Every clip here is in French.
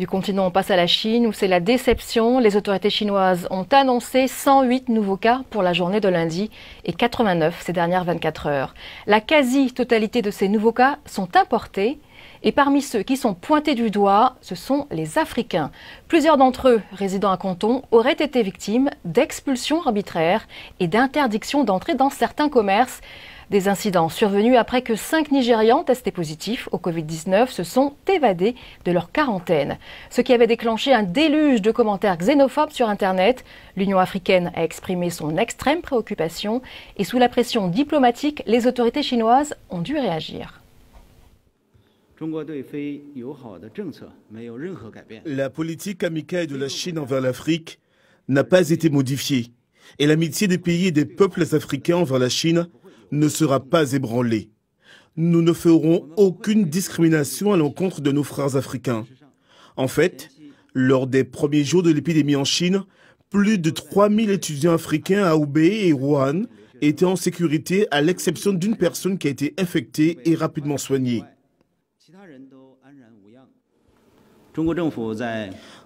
Du continent, on passe à la Chine où c'est la déception. Les autorités chinoises ont annoncé 108 nouveaux cas pour la journée de lundi et 89 ces dernières 24 heures. La quasi-totalité de ces nouveaux cas sont importés. Et parmi ceux qui sont pointés du doigt, ce sont les Africains. Plusieurs d'entre eux, résidant à Canton, auraient été victimes d'expulsions arbitraires et d'interdictions d'entrer dans certains commerces. Des incidents survenus après que 5 Nigérians testés positifs au Covid-19 se sont évadés de leur quarantaine. Ce qui avait déclenché un déluge de commentaires xénophobes sur Internet. L'Union africaine a exprimé son extrême préoccupation et sous la pression diplomatique, les autorités chinoises ont dû réagir. La politique amicale de la Chine envers l'Afrique n'a pas été modifiée et l'amitié des pays et des peuples africains envers la Chine ne sera pas ébranlée. Nous ne ferons aucune discrimination à l'encontre de nos frères africains. En fait, lors des premiers jours de l'épidémie en Chine, plus de 3000 étudiants africains à Hubei et Wuhan étaient en sécurité à l'exception d'une personne qui a été infectée et rapidement soignée.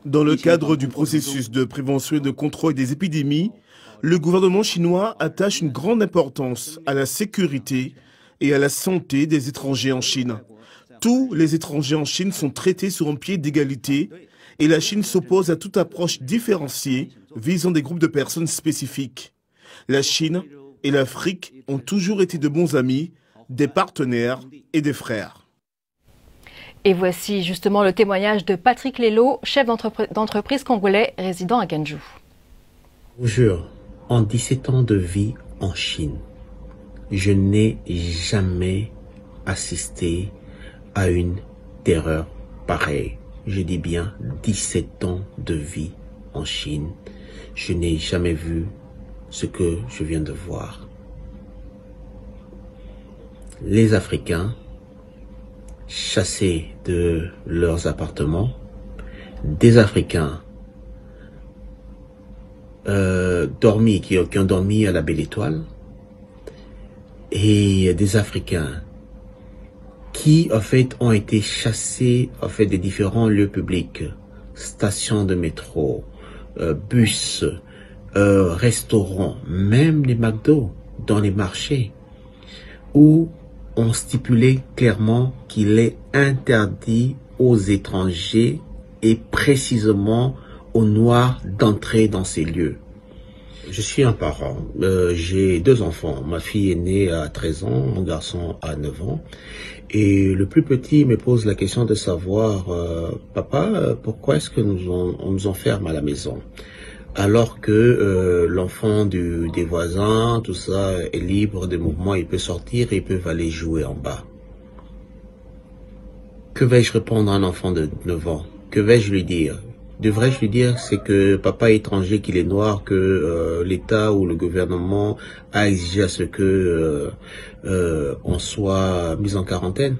Dans le cadre du processus de prévention et de contrôle des épidémies, le gouvernement chinois attache une grande importance à la sécurité et à la santé des étrangers en Chine. Tous les étrangers en Chine sont traités sur un pied d'égalité et la Chine s'oppose à toute approche différenciée visant des groupes de personnes spécifiques. La Chine et l'Afrique ont toujours été de bons amis, des partenaires et des frères. Et voici justement le témoignage de Patrick Lelo, chef d'entreprise congolais résidant à Ganzhou. Je vous jure, en 17 ans de vie en Chine, je n'ai jamais assisté à une terreur pareille. Je dis bien 17 ans de vie en Chine. Je n'ai jamais vu ce que je viens de voir. Les Africains chassés de leurs appartements, des Africains qui ont dormi à la Belle Étoile, et des Africains qui en fait ont été chassés en fait des différents lieux publics, stations de métro, bus, restaurants, même les McDo dans les marchés, où on stipulait clairement qu'il est interdit aux étrangers et précisément aux Noirs d'entrer dans ces lieux. Je suis un parent, j'ai 2 enfants. Ma fille est née à 13 ans, mon garçon a 9 ans. Et le plus petit me pose la question de savoir, papa, pourquoi est-ce que on nous enferme à la maison ? Alors que l'enfant des voisins, tout ça, est libre de mouvement, il peut sortir et ils peuvent aller jouer en bas. Que vais-je répondre à un enfant de 9 ans? Que vais-je lui dire? Devrais-je lui dire c'est que papa est étranger, qu'il est noir, que l'État ou le gouvernement a exigé à ce que on soit mis en quarantaine?